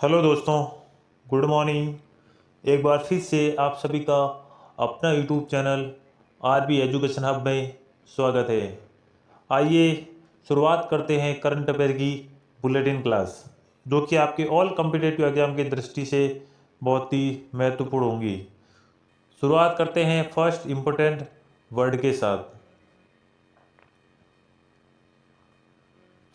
Hello दोस्तों, good morning. एक बार फिर से आप सभी का अपना YouTube channel RB education hub में स्वागत है। आइए शुरुआत करते हैं करंट अफेयर की बुलेटिन क्लास, जो कि आपके ऑल कॉम्पिटिटिव एग्जाम की दृष्टि से बहुत ही महत्वपूर्ण होंगी। शुरुआत करते हैं फर्स्ट इम्पोर्टेंट वर्ड के साथ।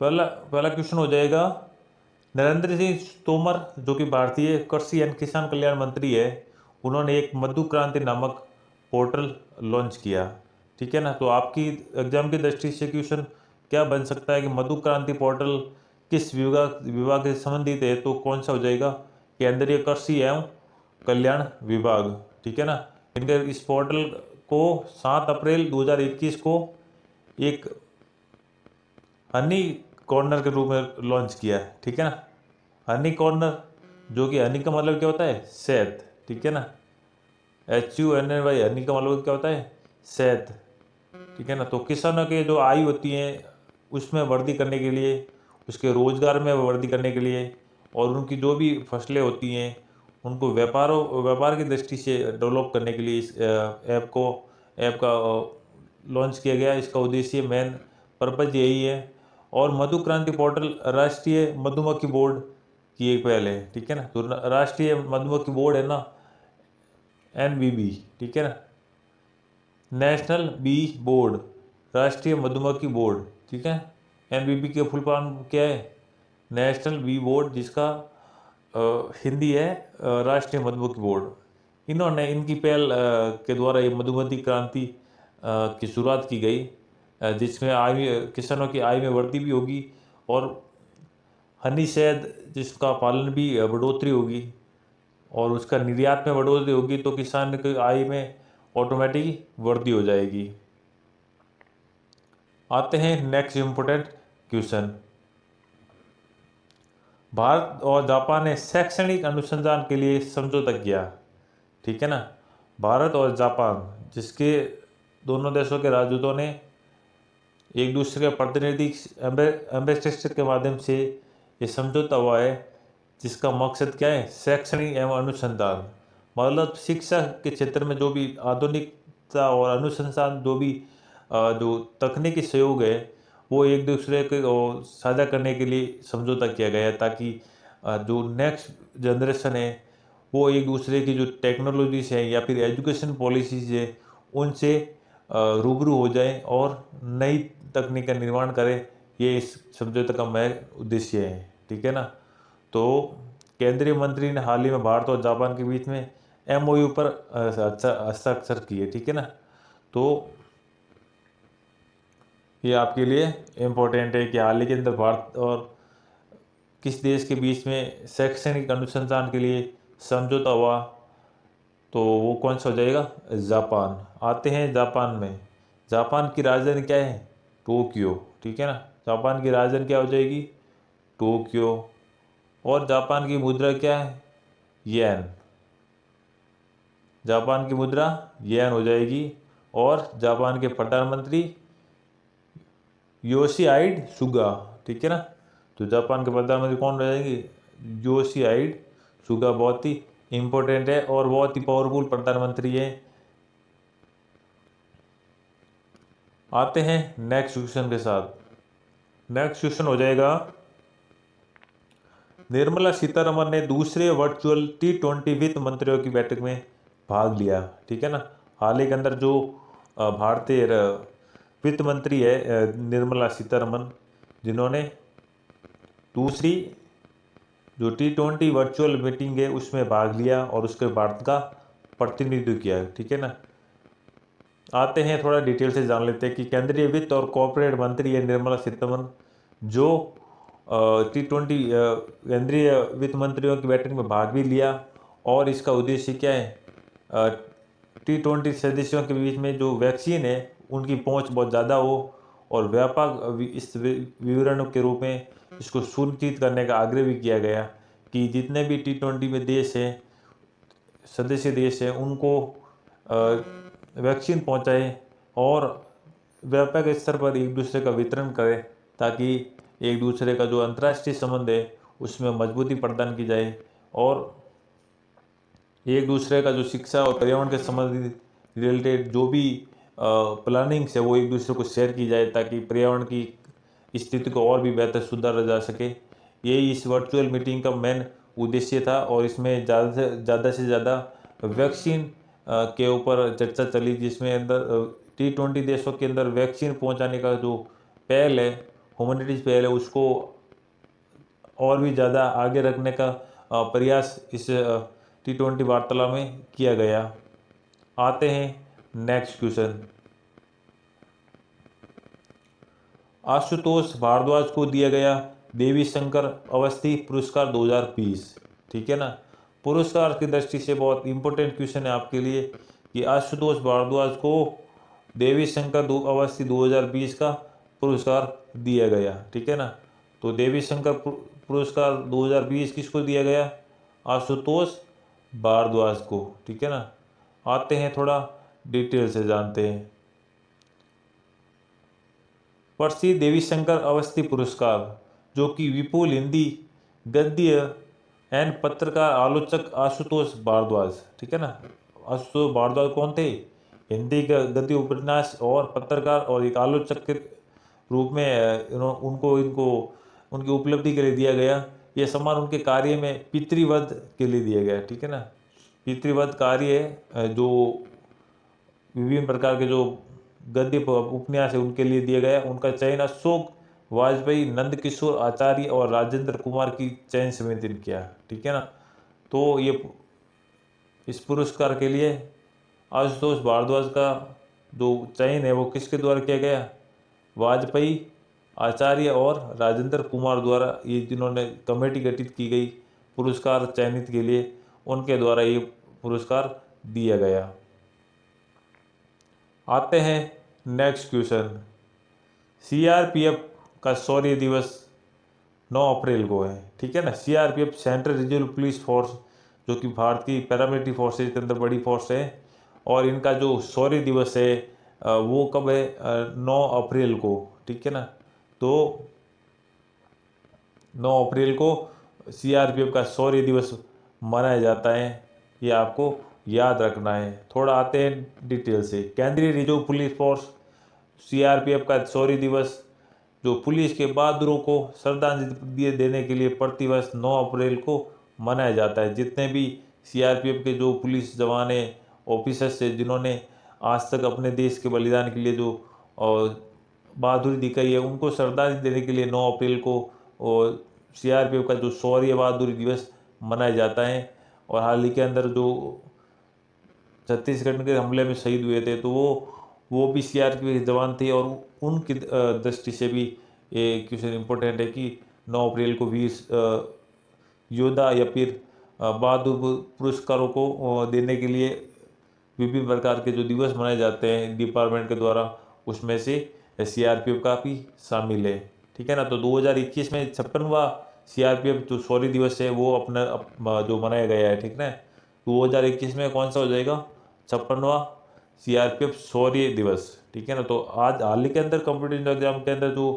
पहला पहला क्वेश्चन हो जाएगा, नरेंद्र सिंह तोमर जो कि भारतीय कृषि एवं किसान कल्याण मंत्री है, उन्होंने एक मधु क्रांति नामक पोर्टल लॉन्च किया। ठीक है ना। तो आपकी एग्जाम की दृष्टि से क्वेश्चन क्या बन सकता है कि मधु क्रांति पोर्टल किस विभाग से संबंधित है? तो कौन सा हो जाएगा? केंद्रीय कृषि एवं कल्याण विभाग। ठीक है ना। इनके इस पोर्टल को 7 अप्रैल 2021 को एक हनी कॉर्नर के रूप में लॉन्च किया है। ठीक है ना। हनी कॉर्नर, जो कि हनी का मतलब क्या होता है? शहद। ठीक है ना। HUNNY, हनी का मतलब क्या होता है? शहद। ठीक है ना। तो किसानों के जो आय होती है उसमें वृद्धि करने के लिए, उसके रोजगार में वृद्धि करने के लिए, और उनकी जो भी फसलें होती हैं उनको व्यापार की दृष्टि से डेवलप करने के लिए इस ऐप का लॉन्च किया गया। इसका उद्देश्य, मेन पर्पज यही है। और मधु क्रांति पोर्टल राष्ट्रीय मधुमक्खी बोर्ड की एक पहल है। ठीक है ना। तो राष्ट्रीय मधुमक्खी बोर्ड है ना, NBB। ठीक है ना। नेशनल बी बोर्ड, राष्ट्रीय मधुमक्खी बोर्ड। ठीक है। NBB के फुल फॉर्म क्या है? नेशनल बी बोर्ड, जिसका हिंदी है राष्ट्रीय मधुमक्खी बोर्ड। इन्होंने इनकी पहल के द्वारा ये मधुमक्खी क्रांति की शुरुआत की गई, जिसमें किसानों की आय में वृद्धि भी होगी, और हनी शहद जिसका पालन भी बढ़ोतरी होगी, और उसका निर्यात में बढ़ोतरी होगी, तो किसान की आय में ऑटोमेटिक वृद्धि हो जाएगी। आते हैं नेक्स्ट इम्पोर्टेंट क्वेश्चन। भारत और जापान ने शैक्षणिक अनुसंधान के लिए समझौता किया। ठीक है ना। भारत और जापान, जिसके दोनों देशों के राजदूतों ने एक दूसरे के प्रतिनिधि एम्बेसडर के माध्यम से ये समझौता हुआ है, जिसका मकसद क्या है? शैक्षणिक एवं अनुसंधान। मतलब शिक्षा के क्षेत्र में जो भी आधुनिकता और अनुसंधान, जो तकनीकी सहयोग है, वो एक दूसरे को साझा करने के लिए समझौता किया गया है, ताकि जो नेक्स्ट जनरेशन है वो एक दूसरे की जो टेक्नोलॉजीज है या फिर एजुकेशन पॉलिसीज है उनसे रूबरू हो जाए और नई तकनीक का निर्माण करें। ये इस समझौते का मेन उद्देश्य है। ठीक है ना। तो केंद्रीय मंत्री ने हाल ही में भारत और जापान के बीच में MOU पर हस्ताक्षर किए। ठीक है ना। तो ये आपके लिए इम्पोर्टेंट है कि हाल ही के अंदर भारत और किस देश के बीच में शैक्षणिक अनुसंधान के लिए समझौता हुआ, तो वो कौन सा हो जाएगा? जापान। आते हैं जापान में। जापान की राजधानी क्या है? टोक्यो। ठीक है ना। जापान की राजधानी क्या हो जाएगी? टोक्यो। और जापान की मुद्रा क्या है? येन। जापान की मुद्रा येन हो जाएगी। और जापान के प्रधानमंत्री योशिहाइड सुगा। ठीक है ना। तो जापान के प्रधानमंत्री कौन हो जाएंगे? योशिहाइड सुगा। बहुत ही इंपॉर्टेंट है और बहुत ही पावरफुल प्रधानमंत्री है। आते हैं नेक्स्ट क्वेश्चन के साथ। नेक्स्ट क्वेश्चन हो जाएगा, निर्मला सीतारमन ने दूसरे वर्चुअल T20 वित्त मंत्रियों की बैठक में भाग लिया। ठीक है ना। हाल ही के अंदर जो भारतीय वित्त मंत्री है निर्मला सीतारमन, जिन्होंने दूसरी जो T20 वर्चुअल मीटिंग है उसमें भाग लिया और उसके भारत का प्रतिनिधित्व किया। ठीक है ना। आते हैं थोड़ा डिटेल से जान लेते हैं कि केंद्रीय वित्त और कॉर्पोरेट मंत्री है निर्मला सीतारमन, जो T20 केंद्रीय वित्त मंत्रियों की बैठक में भाग भी लिया। और इसका उद्देश्य क्या है? T20 सदस्यों के बीच में जो वैक्सीन है उनकी पहुंच बहुत ज़्यादा हो, और व्यापक इस विवरण के रूप में इसको सुनिश्चित करने का आग्रह भी किया गया कि जितने भी T20 में देश हैं, सदस्य देश हैं, उनको वैक्सीन पहुंचाए और व्यापक स्तर पर एक दूसरे का वितरण करें, ताकि एक दूसरे का जो अंतर्राष्ट्रीय संबंध है उसमें मजबूती प्रदान की जाए और एक दूसरे का जो शिक्षा और पर्यावरण के संबंधित रिलेटेड जो भी प्लानिंग्स है वो एक दूसरे को शेयर की जाए ताकि पर्यावरण की स्थिति को और भी बेहतर सुधारा जा सके। यही इस वर्चुअल मीटिंग का मेन उद्देश्य था और इसमें ज़्यादा से ज़्यादा वैक्सीन के ऊपर चर्चा चली, जिसमें अंदर T20 देशों के अंदर वैक्सीन पहुंचाने का जो पहल है, ह्यूमैनिटीज पहल है, उसको और भी ज़्यादा आगे रखने का प्रयास इस T20 वार्तालाप में किया गया। आते हैं नेक्स्ट क्वेश्चन। आशुतोष भारद्वाज को दिया गया देवी शंकर अवस्थी पुरस्कार 2020। ठीक है ना, पुरस्कार की दृष्टि से बहुत इंपॉर्टेंट क्वेश्चन है आपके लिए कि आशुतोष भारद्वाज को देवी शंकर अवस्थी 2020 का पुरस्कार दिया गया। ठीक है ना, तो देवी शंकर पुरस्कार 2020 किसको दिया गया? आशुतोष भारद्वाज को। ठीक है ना, आते हैं थोड़ा डिटेल से जानते हैं। प्रसिद्ध देवी शंकर अवस्थी पुरस्कार, जो कि विपुल हिंदी गद्य एंड पत्रकार आलोचक आशुतोष भारद्वाज। ठीक है ना, आशुतोष भारद्वाज कौन थे? हिंदी गद्य उपन्यास और पत्रकार और एक आलोचक के रूप में उनको उनकी उपलब्धि के लिए दिया गया। यह सम्मान उनके कार्य में पितृवध के लिए दिया गया। ठीक है ना, पितृवध कार्य जो विभिन्न प्रकार के जो गद्य उपन्यास है उनके लिए दिया गया। उनका चयन अशोक वाजपेयी, नंदकिशोर आचार्य और राजेंद्र कुमार की चयन समिति ने किया। ठीक है ना, तो ये इस पुरस्कार के लिए आशुतोष भारद्वाज का जो चयन है वो किसके द्वारा किया गया? वाजपेयी, आचार्य और राजेंद्र कुमार द्वारा, ये जिन्होंने कमेटी गठित की गई पुरस्कार चयनित के लिए, उनके द्वारा ये पुरस्कार दिया गया। आते हैं नेक्स्ट क्वेश्चन। CRPF का शौर्य दिवस 9 अप्रैल को है। ठीक है ना, CRPF central reserve police force, जो कि भारतीय पैरामिलिट्री फोर्सेज के अंदर बड़ी फोर्स है, और इनका जो शौर्य दिवस है वो कब है? 9 अप्रैल को। ठीक है ना, तो 9 अप्रैल को CRPF का शौर्य दिवस मनाया जाता है, ये आपको याद रखना है। थोड़ा आते हैं डिटेल से। केंद्रीय रिजर्व पुलिस फोर्स CRPF का शौर्य दिवस जो पुलिस के बहादुरों को श्रद्धांजलि देने के लिए प्रतिवर्ष 9 अप्रैल को मनाया जाता है। जितने भी CRPF के जो पुलिस जवान हैं, ऑफिसर्स हैं, जिन्होंने आज तक अपने देश के बलिदान के लिए जो बहादुरी दिखाई है, उनको श्रद्धांजलि देने के लिए 9 अप्रैल को CRPF का जो शौर्य बहादुरी दिवस मनाया जाता है। और हाल ही के अंदर जो छत्तीसगढ़ के हमले में शहीद हुए थे, तो वो भी CRPF के जवान थे, और उनकी दृष्टि से भी ये क्वेश्चन इम्पोर्टेंट है कि 9 अप्रैल को वीर योद्धा या फिर बहादुर पुरस्कारों को देने के लिए विभिन्न प्रकार के जो दिवस मनाए जाते हैं डिपार्टमेंट के द्वारा, उसमें से CRPF का भी शामिल है। ठीक है ना, तो 2021 में 56वां CRPF जो शौर्य दिवस है वो अपना जो मनाया गया है। ठीक है, 2021 में कौन सा हो जाएगा? 56वां CRPF शौर्य दिवस। ठीक है ना, तो आज हाल ही के अंदर कॉम्पिटिटिव एग्जाम के अंदर जो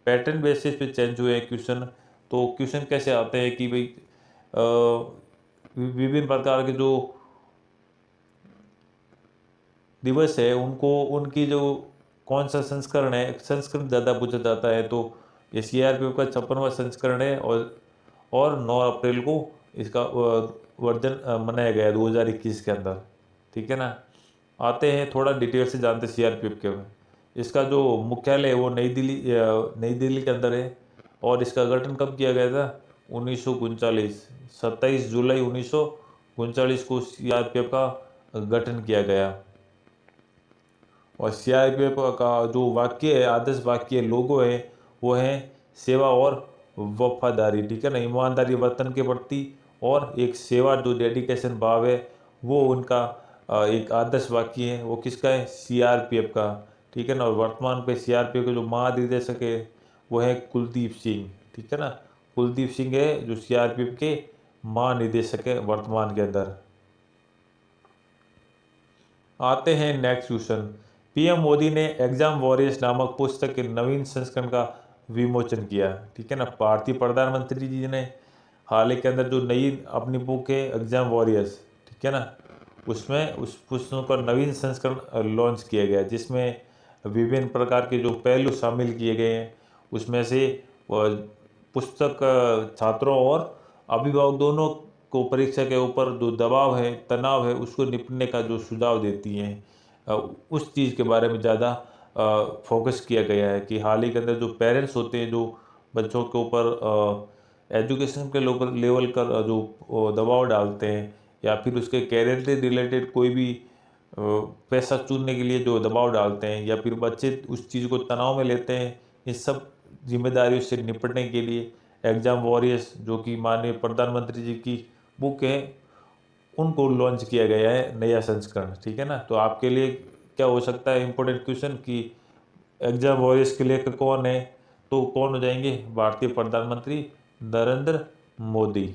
पैटर्न बेसिस पे चेंज हुए हैं क्वेश्चन, तो क्वेश्चन कैसे आते हैं कि भाई विभिन्न प्रकार के जो दिवस है उनको उनकी जो कौन सा संस्करण है, संस्करण ज़्यादा पूछा जाता है, तो ये CRPF का 56वां संस्करण है, और 9 अप्रैल को इसका वर्जन मनाया गया 2021 के अंदर। ठीक है ना, आते हैं थोड़ा डिटेल से जानते हैं CRPF के। इसका जो मुख्यालय है वो नई दिल्ली के अंदर है, और इसका गठन कब किया गया था? 1939, 27 जुलाई 1939 को CRPF का गठन किया गया। और CRPF का जो वाक्य है, आदर्श वाक्य लोगो है, वो है सेवा और वफादारी। ठीक है ना, ईमानदारी वर्तन के प्रति और एक सेवा जो डेडिकेशन भाव है, वो उनका एक आदर्श वाक्य है। वो किसका है? CRPF का। ठीक है ना, और वर्तमान पे CRPF के जो महानिदेशक है वो है कुलदीप सिंह। ठीक है ना, कुलदीप सिंह है जो CRPF के महानिदेशक है वर्तमान के अंदर। आते हैं नेक्स्ट क्वेश्चन। PM मोदी ने एग्जाम वॉरियर्स नामक पुस्तक के नवीन संस्करण का विमोचन किया। ठीक है ना, भारतीय प्रधानमंत्री जी ने हाल ही के अंदर जो नई अपनी बुक है एग्जाम वॉरियर्स, ठीक है ना, उसमें उस पुस्तक का नवीन संस्करण लॉन्च किया गया है, जिसमें विभिन्न प्रकार के जो पहलू शामिल किए गए हैं। उसमें से पुस्तक छात्रों और अभिभावक दोनों को परीक्षा के ऊपर जो दबाव है, तनाव है, उसको निपटने का जो सुझाव देती हैं, उस चीज़ के बारे में ज़्यादा फोकस किया गया है कि हाल ही के अंदर जो पेरेंट्स होते हैं, जो बच्चों के ऊपर एजुकेशन के लेवल का जो दबाव डालते हैं, या फिर उसके कैरियर से रिलेटेड कोई भी पैसा चुनने के लिए जो दबाव डालते हैं, या फिर बच्चे उस चीज़ को तनाव में लेते हैं, इन सब जिम्मेदारियों से निपटने के लिए एग्जाम वॉरियर्स, जो कि माननीय प्रधानमंत्री जी की बुक है, उनको लॉन्च किया गया है नया संस्करण, ठीक है ना। तो आपके लिए क्या हो सकता है इम्पोर्टेंट क्वेश्चन कि एग्जाम वॉरियर्स के लेखक कौन है, तो कौन हो जाएंगे, भारतीय प्रधानमंत्री नरेंद्र मोदी।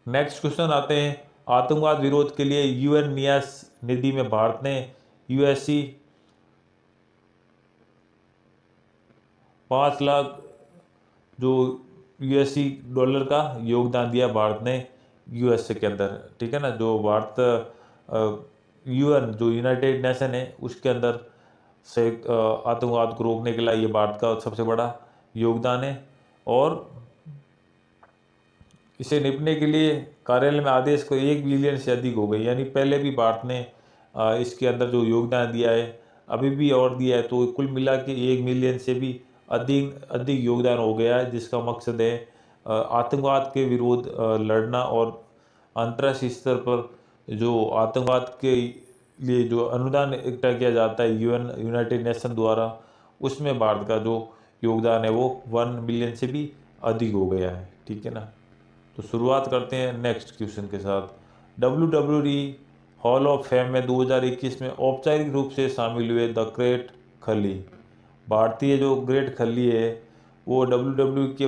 नेक्स्ट क्वेश्चन आते हैं, आतंकवाद विरोध के लिए यूएन न्यास निधि में भारत ने यूएससी 5 लाख जो यूएससी डॉलर का योगदान दिया भारत ने यूएसए के अंदर, ठीक है ना। जो भारत यूएन जो यूनाइटेड नेशन है उसके अंदर से आतंकवाद को रोकने के लिए ये भारत का सबसे बड़ा योगदान है। और इसे निपटने के लिए कार्यालय में आदेश को 1 बिलियन से अधिक हो गई, यानी पहले भी भारत ने इसके अंदर जो योगदान दिया है, अभी भी और दिया है, तो कुल मिला के 1 मिलियन से भी अधिक योगदान हो गया है, जिसका मकसद है आतंकवाद के विरोध लड़ना और अंतर्राष्ट्रीय स्तर पर जो आतंकवाद के लिए जो अनुदान इकट्ठा किया जाता है यूनाइटेड नेशन द्वारा, उसमें भारत का जो योगदान है वो 1 बिलियन से भी अधिक हो गया है, ठीक है ना। तो शुरुआत करते हैं नेक्स्ट क्वेश्चन के साथ। WWE हॉल ऑफ फेम में 2021 में औपचारिक रूप से शामिल हुए द ग्रेट खली। भारतीय जो ग्रेट खली है वो WWE के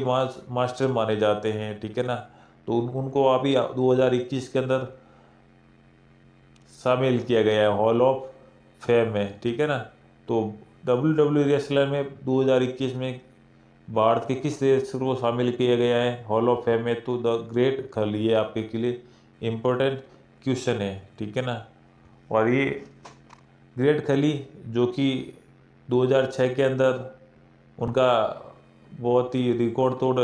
मास्टर माने जाते हैं, ठीक है ना। तो उनको अभी 2021 के अंदर शामिल किया गया है हॉल ऑफ फेम में, ठीक है ना। तो WWE रेसलर में 2021 में भारत के किस देश को शामिल किया गया है हॉल ऑफ फेम में, तो द ग्रेट खली, ये आपके लिए इम्पोर्टेंट क्वेश्चन है, ठीक है ना। और ये ग्रेट खली जो कि 2006 के अंदर उनका बहुत ही रिकॉर्ड तोड़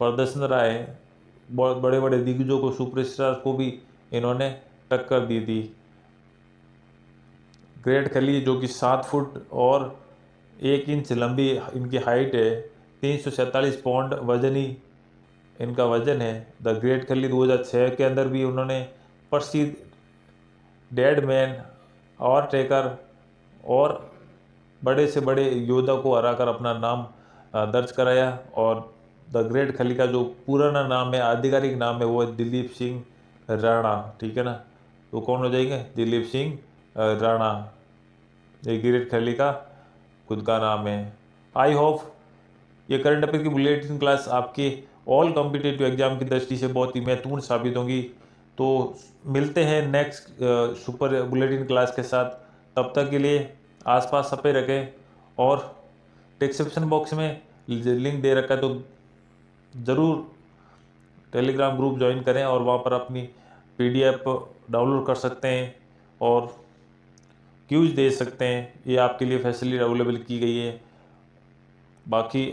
प्रदर्शन रहा है, बहुत बड़े बड़े दिग्गजों को, सुपरस्टार को भी इन्होंने टक्कर दी थी। ग्रेट खली जो कि 7 फुट और 1 इंच लंबी इनकी हाइट है, 347 पाउंड वजनी इनका वजन है। द ग्रेट खली 2006 के अंदर भी उन्होंने प्रसिद्ध डेड मैन और टेकर और बड़े से बड़े योद्धा को हराकर अपना नाम दर्ज कराया। और द ग्रेट खली का जो पुराना नाम है, आधिकारिक नाम है, वो है दिलीप सिंह राणा, ठीक है ना। तो कौन हो जाएंगे, दिलीप सिंह राणा, ये ग्रेट खली का खुद का नाम है। आई होप ये करंट अफेयर की बुलेटिन क्लास आपके ऑल कॉम्पिटिटिव एग्जाम की दृष्टि से बहुत ही महत्वपूर्ण साबित होंगी। तो मिलते हैं नेक्स्ट सुपर बुलेटिन क्लास के साथ, तब तक के लिए आसपास सफाई रखें। और डिस्क्रिप्शन बॉक्स में लिंक दे रखा है, तो ज़रूर टेलीग्राम ग्रुप ज्वाइन करें और वहाँ पर अपनी PDF डाउनलोड कर सकते हैं और क्यूज दे सकते हैं। ये आपके लिए फैसिलिटी अवेलेबल की गई है। बाकी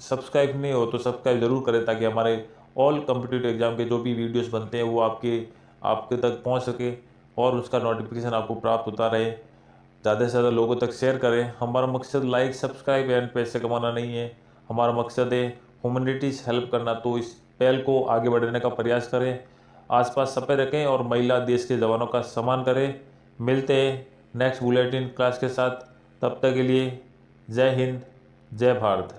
सब्सक्राइब नहीं हो तो सब्सक्राइब ज़रूर करें, ताकि हमारे ऑल कॉम्पिटिटिव एग्जाम के जो भी वीडियोस बनते हैं वो आपके तक पहुंच सके और उसका नोटिफिकेशन आपको प्राप्त होता रहे। ज़्यादा से ज़्यादा लोगों तक शेयर करें। हमारा मकसद लाइक, सब्सक्राइब एंड पैसे कमाना नहीं है, हमारा मकसद है ह्यूमैनिटीज़ हेल्प करना। तो इस पहल को आगे बढ़ाने का प्रयास करें, आसपास सफाई रखें और महिला देश के जवानों का सम्मान करें। मिलते हैं नेक्स्ट बुलेटिन क्लास के साथ, तब तक के लिए जय हिंद, जय भारत।